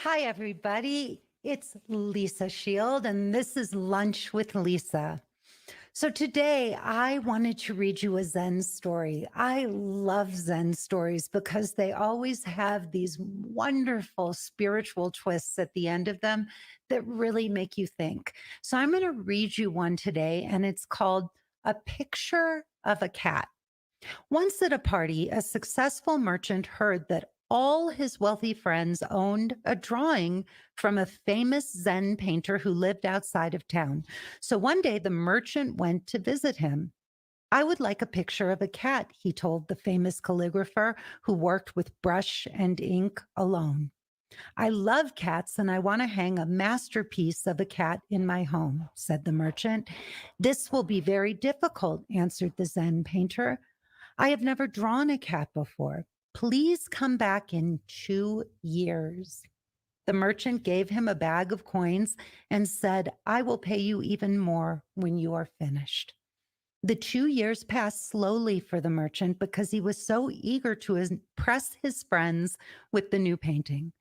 Hi, everybody. It's Lisa Shield, and this is Lunch with Lisa. So, today I wanted to read you a Zen story. I love Zen stories because they always have these wonderful spiritual twists at the end of them that really make you think. So, I'm going to read you one today, and it's called A Picture of a Cat. Once at a party, a successful merchant heard that all his wealthy friends owned a drawing from a famous Zen painter who lived outside of town. So one day the merchant went to visit him. I would like a picture of a cat, he told the famous calligrapher who worked with brush and ink alone. I love cats and I want to hang a masterpiece of a cat in my home, said the merchant. This will be very difficult, answered the Zen painter. I have never drawn a cat before. Please come back in 2 years. The merchant gave him a bag of coins and said, I will pay you even more when you are finished. The 2 years passed slowly for the merchant because he was so eager to impress his friends with the new painting.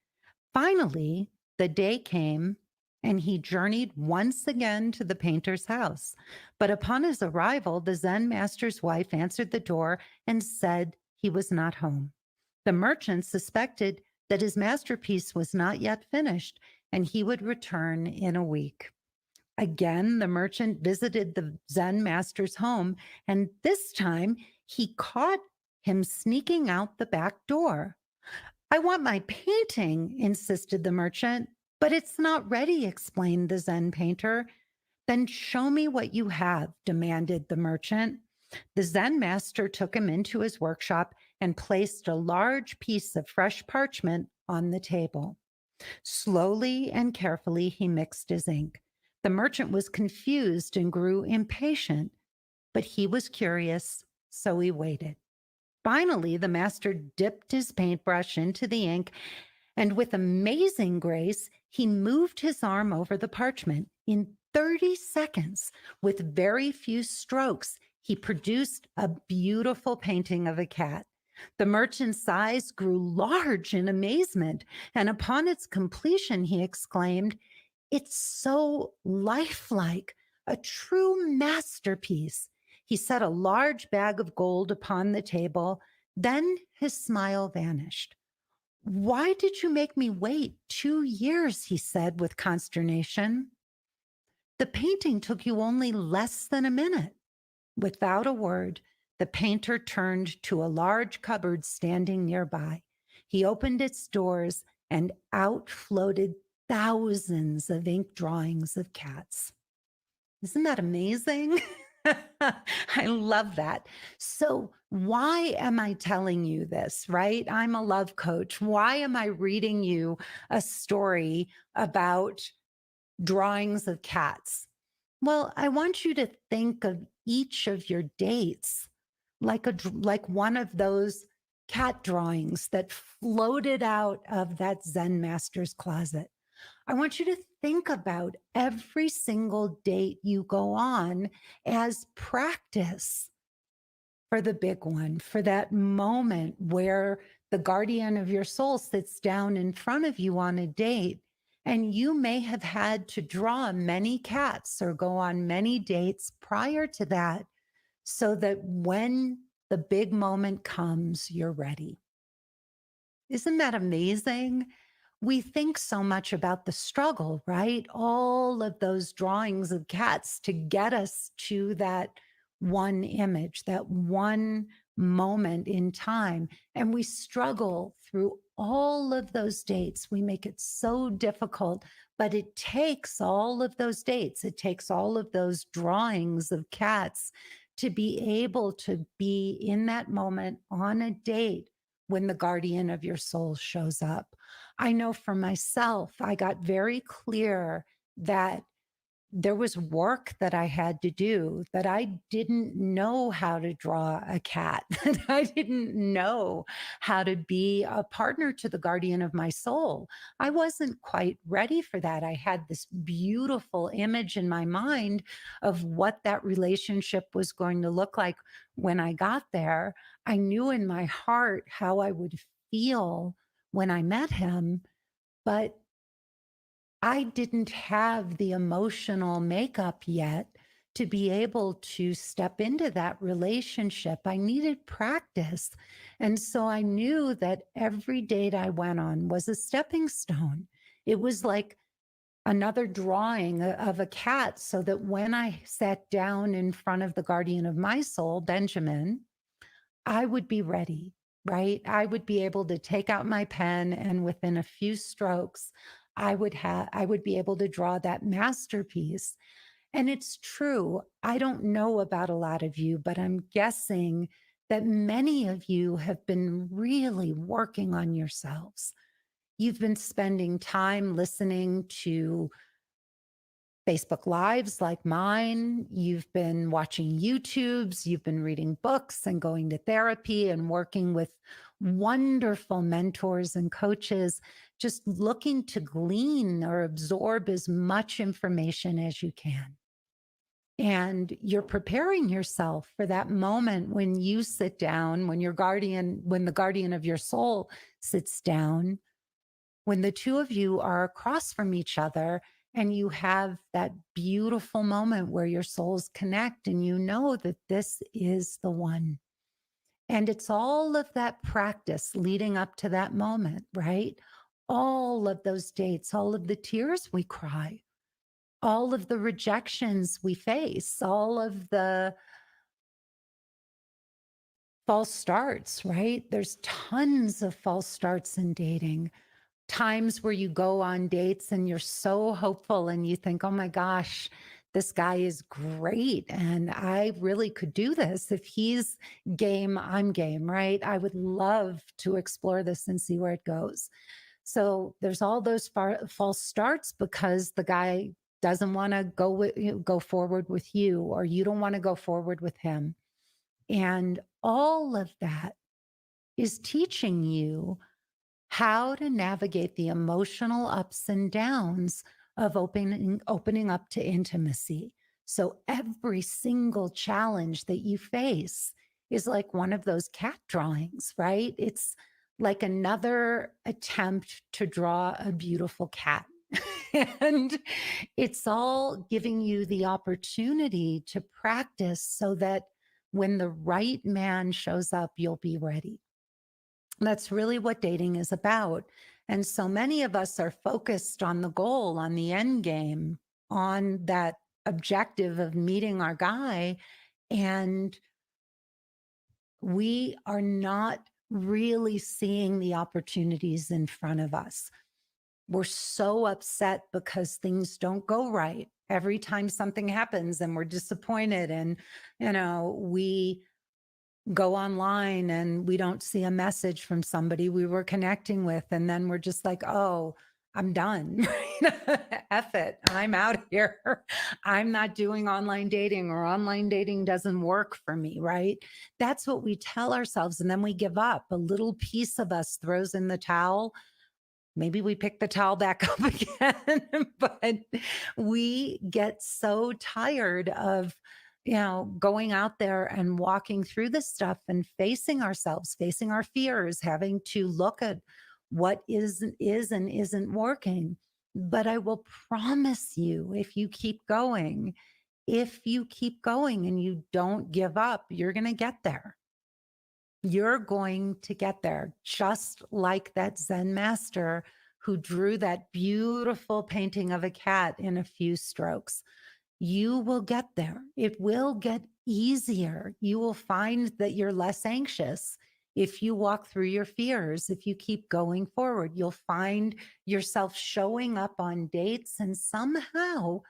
Finally, the day came and he journeyed once again to the painter's house. But upon his arrival, the Zen master's wife answered the door and said he was not home. The merchant suspected that his masterpiece was not yet finished and he would return in a week. Again, the merchant visited the Zen master's home, and this time he caught him sneaking out the back door. I want my painting, insisted the merchant. But it's not ready, explained the Zen painter. Then show me what you have, demanded the merchant. The Zen master took him into his workshop and placed a large piece of fresh parchment on the table. Slowly and carefully, he mixed his ink. The merchant was confused and grew impatient, but he was curious, so he waited. Finally, the master dipped his paintbrush into the ink, and with amazing grace, he moved his arm over the parchment. In 30 seconds, with very few strokes, he produced a beautiful painting of a cat. The merchant's eyes grew large in amazement, and upon its completion, he exclaimed, It's so lifelike, a true masterpiece. He set a large bag of gold upon the table. Then his smile vanished. Why did you make me wait 2 years? He said with consternation. The painting took you only less than a minute. Without a word, the painter turned to a large cupboard standing nearby. He opened its doors, and out floated thousands of ink drawings of cats. Isn't that amazing? I love that. So, why am I telling you this, right? I'm a love coach. Why am I reading you a story about drawings of cats? Well, I want you to think of each of your dates like like one of those cat drawings that floated out of that Zen master's closet. I want you to think about every single date you go on as practice for the big one, for that moment where the guardian of your soul sits down in front of you on a date. And you may have had to draw many cats or go on many dates prior to that so that when the big moment comes, you're ready. Isn't that amazing? We think so much about the struggle, right? All of those drawings of cats to get us to that one image, that one moment in time. And we struggle through all of those dates. We make it so difficult, but it takes all of those dates, it takes all of those drawings of cats to be able to be in that moment on a date when the guardian of your soul shows up. I know for myself, I got very clear that there was work that I had to do, that I didn't know how to draw a cat, that I didn't know how to be a partner to the guardian of my soul. I wasn't quite ready for that. I had this beautiful image in my mind of what that relationship was going to look like when I got there. I knew in my heart how I would feel when I met him, but I didn't have the emotional makeup yet to be able to step into that relationship. I needed practice. And so I knew that every date I went on was a stepping stone. It was like another drawing of a cat, so that when I sat down in front of the guardian of my soul, Benjamin, I would be ready, right? I would be able to take out my pen, and within a few strokes, I would be able to draw that masterpiece. And it's true. I don't know about a lot of you, but I'm guessing that many of you have been really working on yourselves. You've been spending time listening to Facebook Lives like mine. You've been watching YouTubes, you've been reading books and going to therapy and working with wonderful mentors and coaches, just looking to glean or absorb as much information as you can. And you're preparing yourself for that moment when you sit down, when the guardian of your soul sits down, when the two of you are across from each other and you have that beautiful moment where your souls connect and you know that this is the one. And it's all of that practice leading up to that moment, right? All of those dates, all of the tears we cry, all of the rejections we face, all of the false starts, right? There's tons of false starts in dating. Times where you go on dates and you're so hopeful and you think, oh my gosh, this guy is great. And I really could do this. If he's game, I'm game, right? I would love to explore this and see where it goes. So there's all those false starts because the guy doesn't want to go forward with you, or you don't want to go forward with him. And all of that is teaching you how to navigate the emotional ups and downs of opening up to intimacy. So every single challenge that you face is like one of those cat drawings, right? It's like another attempt to draw a beautiful cat. And it's all giving you the opportunity to practice so that when the right man shows up, you'll be ready. That's really what dating is about. And so many of us are focused on the goal, on the end game, on that objective of meeting our guy. And we are not really seeing the opportunities in front of us. We're so upset because things don't go right. Every time something happens and we're disappointed, and, we go online and we don't see a message from somebody we were connecting with. And then we're just like, oh, I'm done. F it. I'm out of here. I'm not doing online dating, or online dating doesn't work for me, right? That's what we tell ourselves. And then we give up. A little piece of us throws in the towel. Maybe we pick the towel back up again, but we get so tired of, going out there and walking through this stuff and facing ourselves, facing our fears, having to look at what is and isn't working. But I will promise you, if you keep going and you don't give up, you're going to get there. You're going to get there, just like that Zen master who drew that beautiful painting of a cat in a few strokes. You will get there. It will get easier. You will find that you're less anxious if you walk through your fears. If you keep going forward, you'll find yourself showing up on dates, and somehow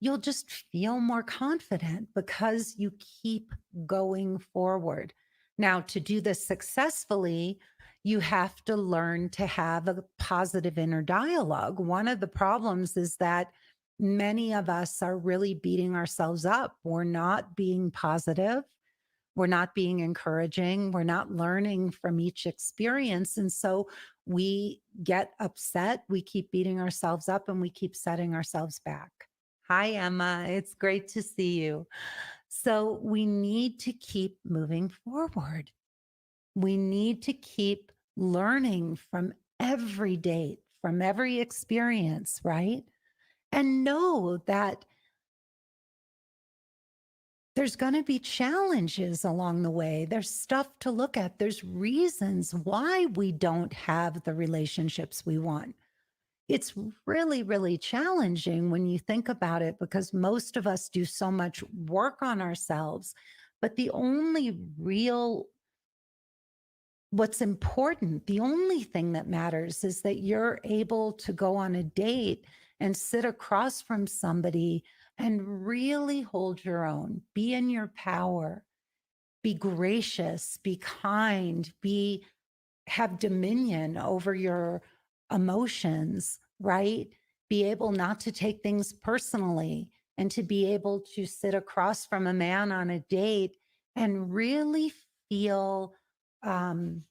you'll just feel more confident because you keep going forward. Now, to do this successfully, you have to learn to have a positive inner dialogue. One of the problems is that many of us are really beating ourselves up. We're not being positive. We're not being encouraging. We're not learning from each experience. And so we get upset. We keep beating ourselves up and we keep setting ourselves back. Hi, Emma. It's great to see you. So we need to keep moving forward. We need to keep learning from every date, from every experience, right? And know that there's going to be challenges along the way. There's stuff to look at. There's reasons why we don't have the relationships we want. It's really, really challenging when you think about it because most of us do so much work on ourselves. But the only real, what's important, the only thing that matters is that you're able to go on a date and sit across from somebody and really hold your own, be in your power, be gracious, be kind, be have dominion over your emotions, right? Be able not to take things personally and to be able to sit across from a man on a date and really feel um,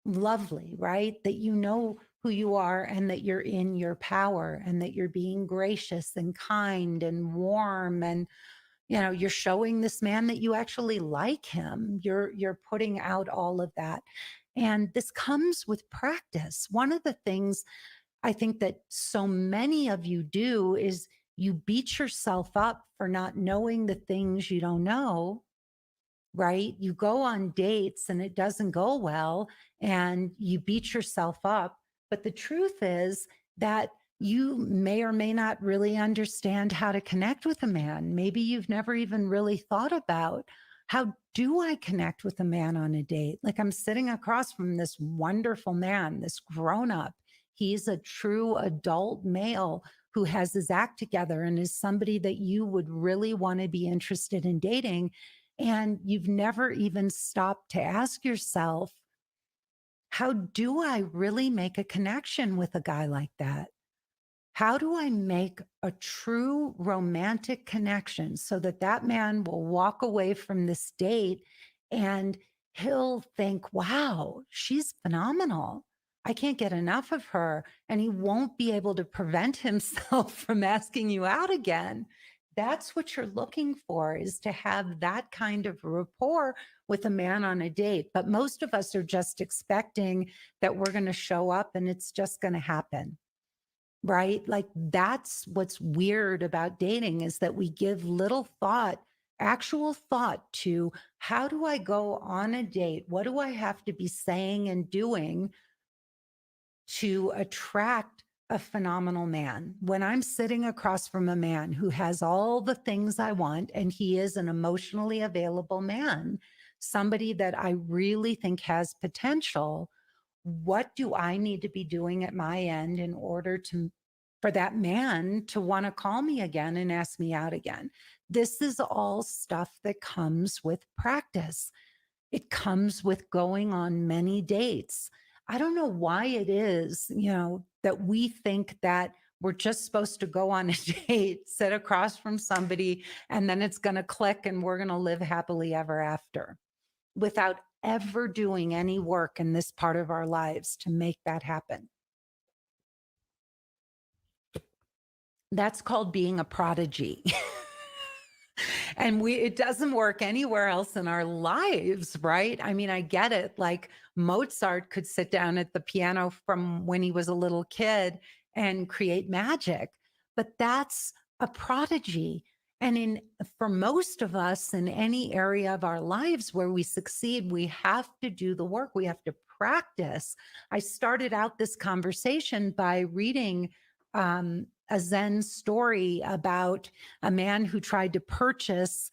lovely, right? That you know who you are and that you're in your power and that you're being gracious and kind and warm and you're showing this man that you actually like him. You're putting out all of that. And this comes with practice. One of the things I think that so many of you do is you beat yourself up for not knowing the things you don't know, right? You go on dates and it doesn't go well and you beat yourself up. But the truth is that you may or may not really understand how to connect with a man. Maybe you've never even really thought about how do I connect with a man on a date? Like I'm sitting across from this wonderful man, this grown up. He's a true adult male who has his act together and is somebody that you would really want to be interested in dating. And you've never even stopped to ask yourself, how do I really make a connection with a guy like that? How do I make a true romantic connection so that that man will walk away from this date and he'll think, wow, she's phenomenal. I can't get enough of her. And he won't be able to prevent himself from asking you out again. That's what you're looking for, is to have that kind of rapport with a man on a date. But most of us are just expecting that we're going to show up and it's just going to happen, right? Like that's what's weird about dating, is that we give little thought, actual thought to how do I go on a date? What do I have to be saying and doing to attract a phenomenal man? When I'm sitting across from a man who has all the things I want and he is an emotionally available man, somebody that I really think has potential, what do I need to be doing at my end in order to for that man to want to call me again and ask me out again? This is all stuff that comes with practice. It comes with going on many dates. I don't know why it is, that we think that we're just supposed to go on a date, sit across from somebody, and then it's going to click and we're going to live happily ever after without ever doing any work in this part of our lives to make that happen. That's called being a prodigy. And it doesn't work anywhere else in our lives, right? I mean, I get it. Like Mozart could sit down at the piano from when he was a little kid and create magic, but that's a prodigy. And for most of us in any area of our lives where we succeed, we have to do the work. We have to practice. I started out this conversation by reading a Zen story about a man who tried to purchase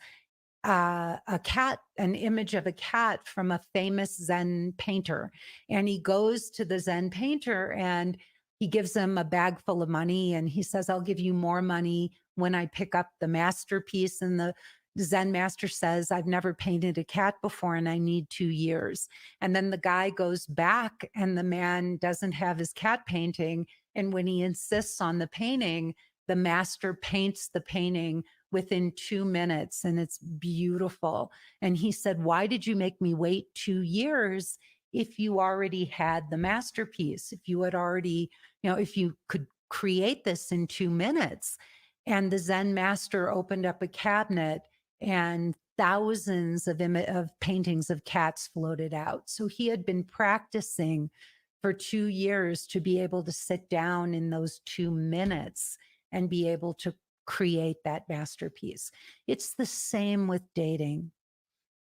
a cat, an image of a cat from a famous Zen painter. And he goes to the Zen painter and he gives him a bag full of money. And he says, I'll give you more money when I pick up the masterpiece. And the Zen master says, I've never painted a cat before and I need 2 years. And then the guy goes back and the man doesn't have his cat painting. And when he insists on the painting, the master paints the painting within 2 minutes and it's beautiful. And he said, why did you make me wait 2 years if you already had the masterpiece? If you had already, if you could create this in 2 minutes? And the Zen master opened up a cabinet and thousands of paintings of cats floated out. So he had been practicing for 2 years to be able to sit down in those 2 minutes and be able to create that masterpiece. It's the same with dating.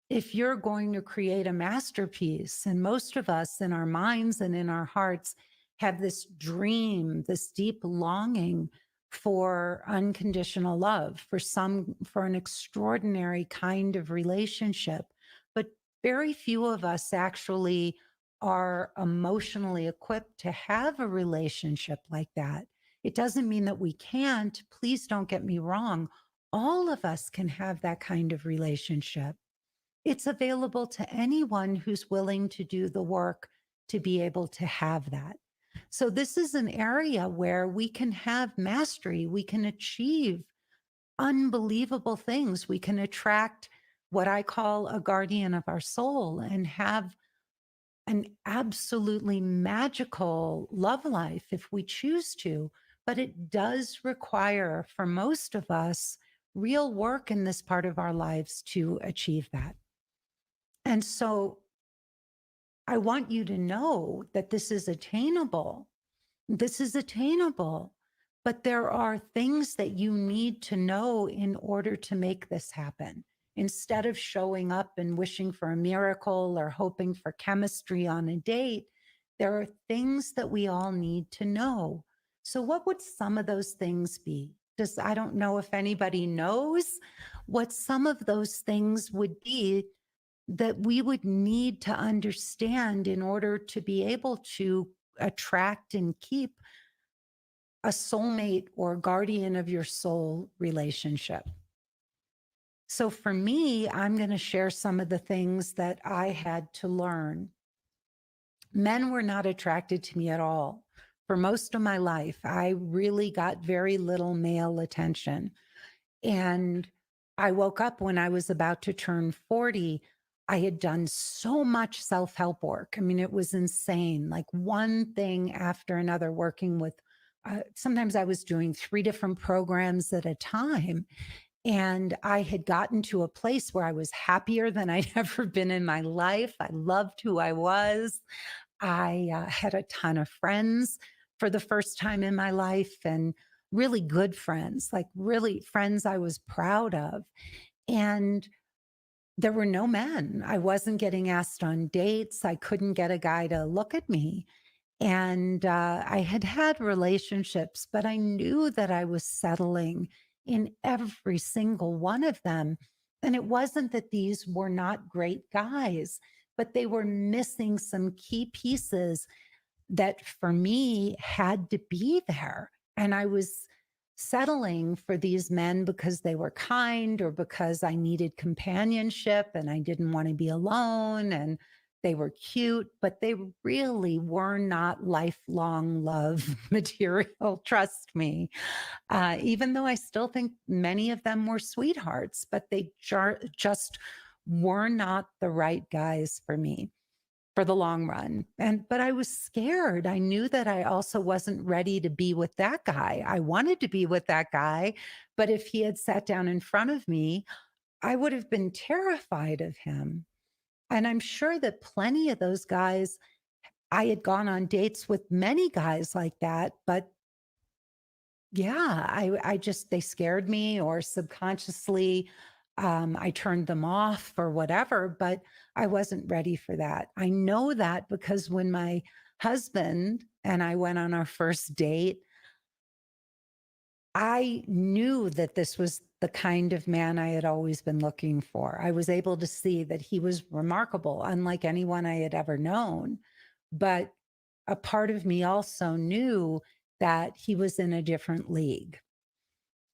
If you're going to create a masterpiece, and most of us in our minds and in our hearts have this dream, this deep longing for unconditional love, for an extraordinary kind of relationship. But very few of us actually are emotionally equipped to have a relationship like that. It doesn't mean that we can't. Please don't get me wrong. All of us can have that kind of relationship. It's available to anyone who's willing to do the work to be able to have that. So, this is an area where we can have mastery. We can achieve unbelievable things. We can attract what I call a guardian of our soul and have an absolutely magical love life if we choose to. But it does require, for most of us, real work in this part of our lives to achieve that. And so I want you to know that this is attainable. This is attainable, but there are things that you need to know in order to make this happen. Instead of showing up and wishing for a miracle or hoping for chemistry on a date, there are things that we all need to know. So, what would some of those things be? I don't know if anybody knows what some of those things would be that we would need to understand in order to be able to attract and keep a soulmate or guardian of your soul relationship. So for me, I'm going to share some of the things that I had to learn. Men were not attracted to me at all. For most of my life, I really got very little male attention. And I woke up when I was about to turn 40. I had done so much self help work. I mean, it was insane, like one thing after another, working with, sometimes I was doing 3 different programs at a time. And I had gotten to a place where I was happier than I'd ever been in my life. I loved who I was. I had a ton of friends for the first time in my life, and really good friends, like really friends I was proud of. And there were no men. I wasn't getting asked on dates. I couldn't get a guy to look at me. And I had had relationships, but I knew that I was settling in every single one of them. And it wasn't that these were not great guys, but they were missing some key pieces that for me had to be there. And I was settling for these men because they were kind or because I needed companionship and I didn't want to be alone. And they were cute, but they really were not lifelong love material. Trust me. Even though I still think many of them were sweethearts, but they just were not the right guys for me for the long run. But I was scared. I knew that I also wasn't ready to be with that guy. I wanted to be with that guy, but if he had sat down in front of me, I would have been terrified of him. And I'm sure that plenty of those guys, I had gone on dates with many guys like that, but yeah, I just, they scared me, or subconsciously, I turned them off or whatever, but I wasn't ready for that. I know that because when my husband and I went on our first date, I knew that this was the kind of man I had always been looking for. I was able to see that he was remarkable, unlike anyone I had ever known. But a part of me also knew that he was in a different league.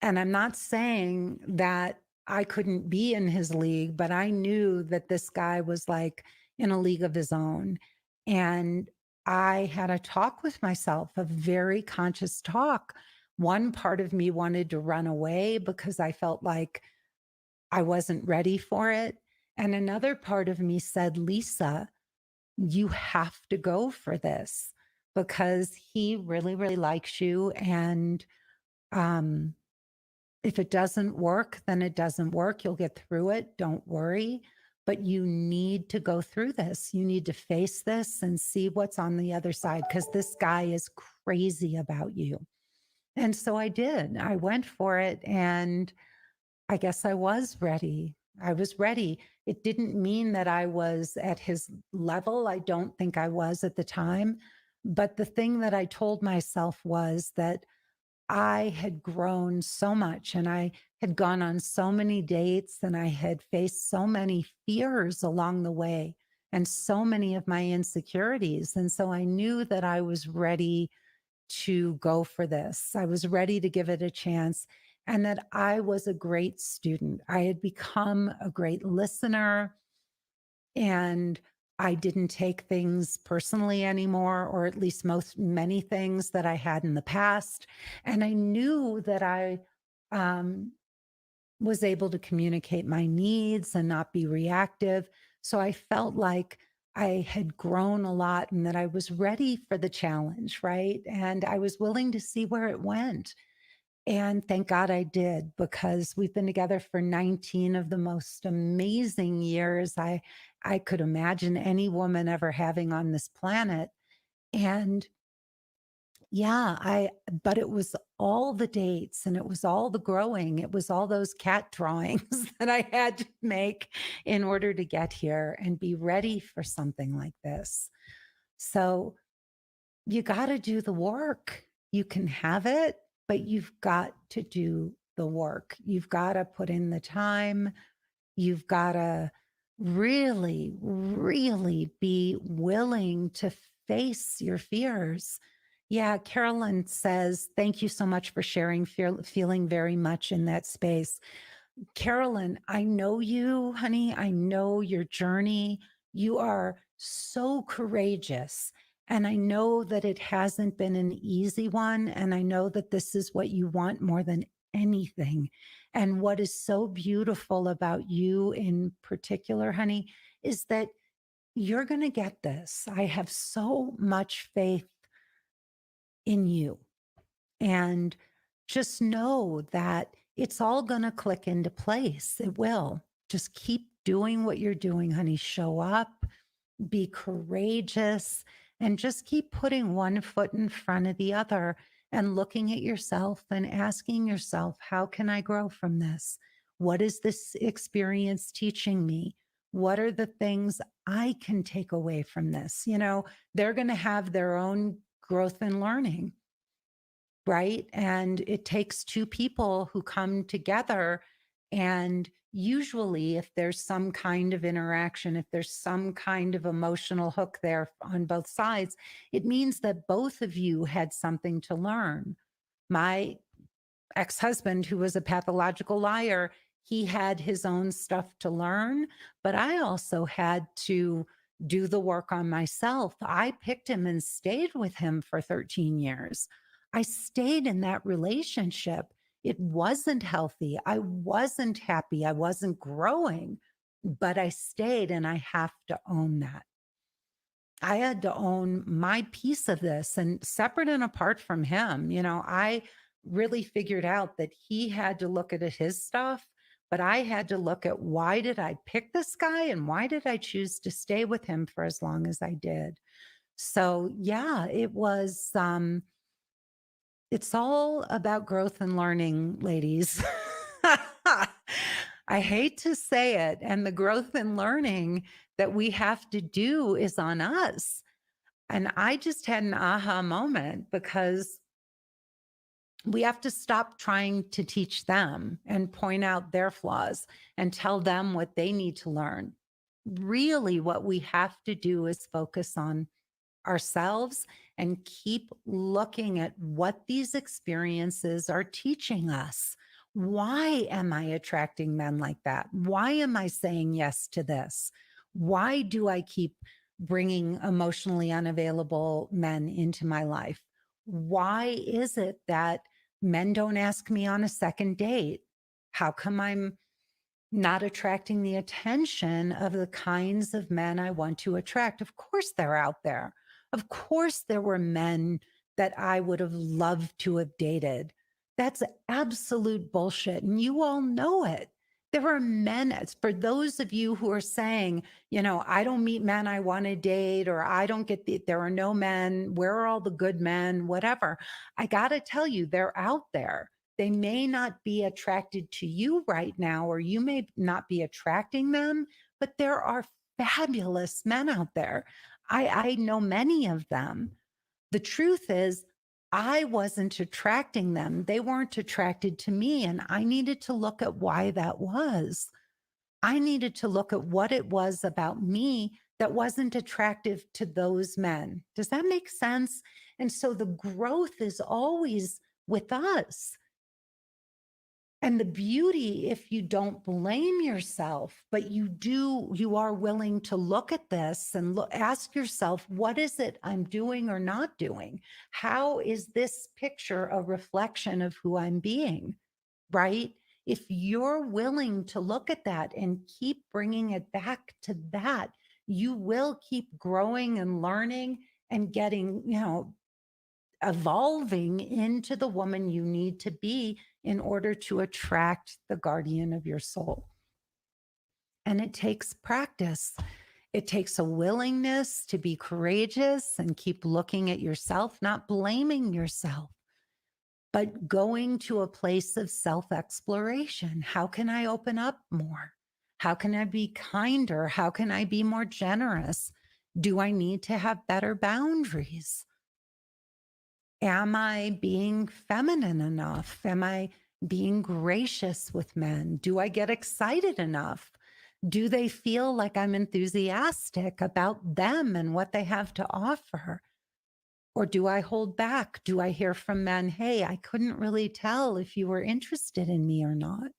And I'm not saying that I couldn't be in his league, but I knew that this guy was like in a league of his own. And I had a talk with myself, a very conscious talk. One part of me wanted to run away because I felt like I wasn't ready for it. And another part of me said, Lisa, you have to go for this because he really, really likes you. And um, if it doesn't work, then it doesn't work. You'll get through it. Don't worry. but you need to go through this. You need to face this and see what's on the other side because this guy is crazy about you. And so I did. I went for it. And I guess I was ready. I was ready. It didn't mean that I was at his level. I don't think I was at the time. But the thing that I told myself was that I had grown so much and I had gone on so many dates and I had faced so many fears along the way and so many of my insecurities. And so I knew that I was ready to go for this. I was ready to give it a chance and that I was a great student. I had become a great listener and I didn't take things personally anymore, or at least many things that I had in the past. And I knew that I um, was able to communicate my needs and not be reactive. So I felt like I had grown a lot and that I was ready for the challenge, right? And I was willing to see where it went. And thank God I did because we've been together for 19 of the most amazing years I could imagine any woman ever having on this planet. And yeah, but it was all the dates and it was all the growing. It was all those cat drawings that I had to make in order to get here and be ready for something like this. So you got to do the work. You can have it, but you've got to do the work. You've got to put in the time. You've got to really, really be willing to face your fears. Yeah, Carolyn says, thank you so much for sharing, feeling very much in that space. Carolyn, I know you, honey. I know your journey. You are so courageous. And I know that it hasn't been an easy one. And I know that this is what you want more than anything. And what is so beautiful about you in particular, honey, is that you're going to get this. I have so much faith in you. And just know that it's all going to click into place. It will. Just keep doing what you're doing, honey. Show up, be courageous, and just keep putting one foot in front of the other and looking at yourself and asking yourself, how can I grow from this? What is this experience teaching me? What are the things I can take away from this? They're going to have their own growth and learning, right? And it takes two people who come together. And usually, if there's some kind of interaction, if there's some kind of emotional hook there on both sides, it means that both of you had something to learn. My ex husband, who was a pathological liar, he had his own stuff to learn, but I also had to do the work on myself. I picked him and stayed with him for 13 years. I stayed in that relationship. It wasn't healthy. I wasn't happy. I wasn't growing, but I stayed, and I have to own that. I had to own my piece of this and separate and apart from him. I really figured out that he had to look at his stuff, but I had to look at why did I pick this guy and why did I choose to stay with him for as long as I did. So yeah, it's all about growth and learning, ladies. I hate to say it. And the growth and learning that we have to do is on us. And I just had an aha moment because we have to stop trying to teach them and point out their flaws and tell them what they need to learn. Really, what we have to do is focus on ourselves and keep looking at what these experiences are teaching us. Why am I attracting men like that? Why am I saying yes to this? Why do I keep bringing emotionally unavailable men into my life? Why is it that men don't ask me on a second date? How come I'm not attracting the attention of the kinds of men I want to attract? Of course, they're out there. Of course, there were men that I would have loved to have dated. That's absolute bullshit. And you all know it. There are men, as for those of you who are saying, I don't meet men I want to date, or I don't get there are no men, where are all the good men, whatever. I got to tell you, they're out there. They may not be attracted to you right now, or you may not be attracting them, but there are fabulous men out there. I know many of them. The truth is, I wasn't attracting them. They weren't attracted to me. And I needed to look at why that was. I needed to look at what it was about me that wasn't attractive to those men. Does that make sense? And so the growth is always with us. And the beauty, if you don't blame yourself, but you are willing to look at this and ask yourself, what is it I'm doing or not doing? How is this picture a reflection of who I'm being? Right? If you're willing to look at that and keep bringing it back to that, you will keep growing and learning and getting, evolving into the woman you need to be in order to attract the guardian of your soul. And it takes practice. It takes a willingness to be courageous and keep looking at yourself, not blaming yourself, but going to a place of self exploration. How can I open up more? How can I be kinder? How can I be more generous? Do I need to have better boundaries? Am I being feminine enough? Am I being gracious with men? Do I get excited enough? Do they feel like I'm enthusiastic about them and what they have to offer? Or do I hold back? Do I hear from men, hey, I couldn't really tell if you were interested in me or not?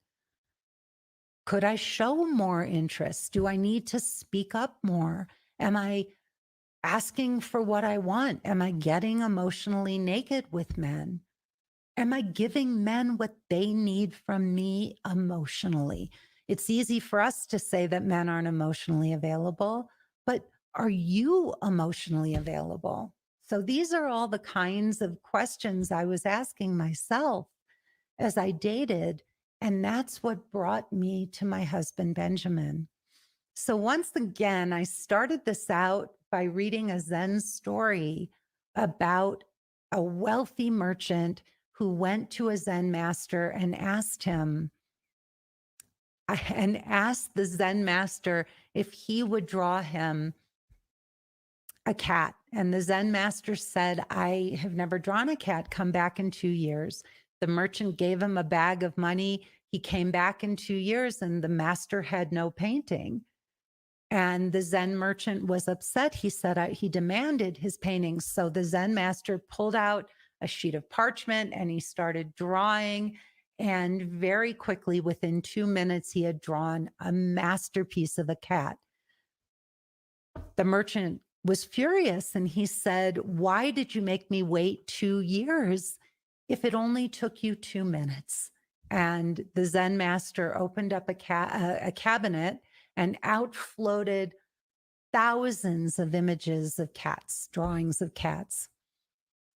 Could I show more interest? Do I need to speak up more? Am I asking for what I want? Am I getting emotionally naked with men? Am I giving men what they need from me emotionally? It's easy for us to say that men aren't emotionally available, but are you emotionally available? So these are all the kinds of questions I was asking myself as I dated. And that's what brought me to my husband, Benjamin. So once again, I started this out by reading a Zen story about a wealthy merchant who went to a Zen master and asked the Zen master if he would draw him a cat. And the Zen master said, I have never drawn a cat. Come back in 2 years. The merchant gave him a bag of money. He came back in 2 years and the master had no painting. And the Zen merchant was upset. He said he demanded his paintings. So the Zen master pulled out a sheet of parchment and he started drawing. And very quickly, within 2 minutes, he had drawn a masterpiece of a cat. The merchant was furious and he said, why did you make me wait 2 years if it only took you 2 minutes? And the Zen master opened up a cabinet and out floated thousands of images of cats, drawings of cats.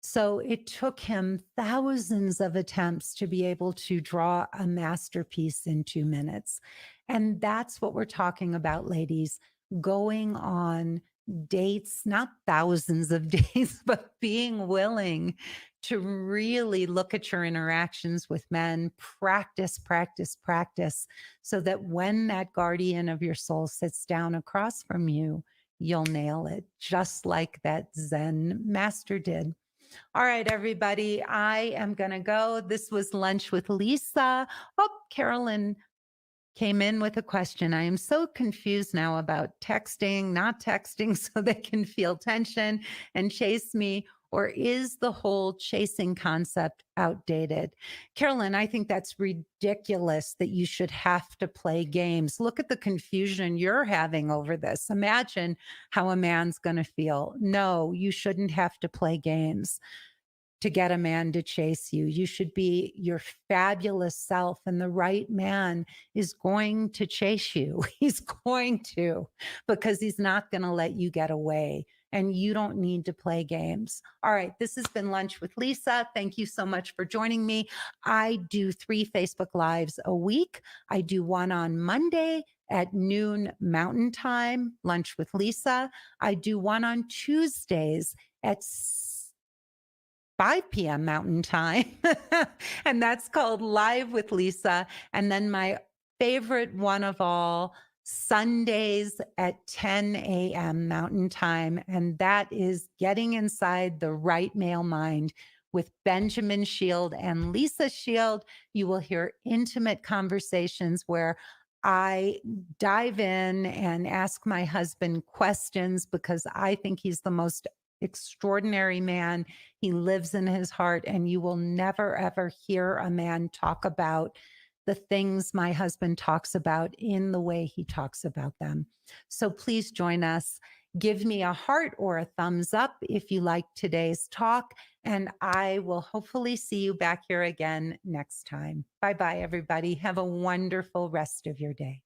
So it took him thousands of attempts to be able to draw a masterpiece in 2 minutes. And that's what we're talking about, ladies, going on dates, not thousands of dates, but being willing to really look at your interactions with men, practice, practice, practice, so that when that guardian of your soul sits down across from you, you'll nail it, just like that Zen master did. All right, everybody, I am going to go. This was Lunch with Lisa. Oh, Carolyn came in with a question. I am so confused now about texting, not texting, so they can feel tension and chase me. Or is the whole chasing concept outdated? Carolyn, I think that's ridiculous that you should have to play games. Look at the confusion you're having over this. Imagine how a man's going to feel. No, you shouldn't have to play games to get a man to chase you. You should be your fabulous self, and the right man is going to chase you. He's going to, because he's not going to let you get away. and you don't need to play games. All right, this has been Lunch with Lisa. Thank you so much for joining me. I do 3 Facebook Lives a week. I do one on Monday at noon Mountain Time, Lunch with Lisa. I do one on Tuesdays at 5 p.m. Mountain Time, and that's called Live with Lisa. And then my favorite one of all, Sundays at 10 a.m. Mountain Time, and that is Getting Inside the Right Male Mind with Benjamin Shield and Lisa Shield. You will hear intimate conversations where I dive in and ask my husband questions because I think he's the most extraordinary man. He lives in his heart, and you will never, ever hear a man talk about the things my husband talks about in the way he talks about them. So please join us. Give me a heart or a thumbs up if you like today's talk, and I will hopefully see you back here again next time. Bye bye, everybody. Have a wonderful rest of your day.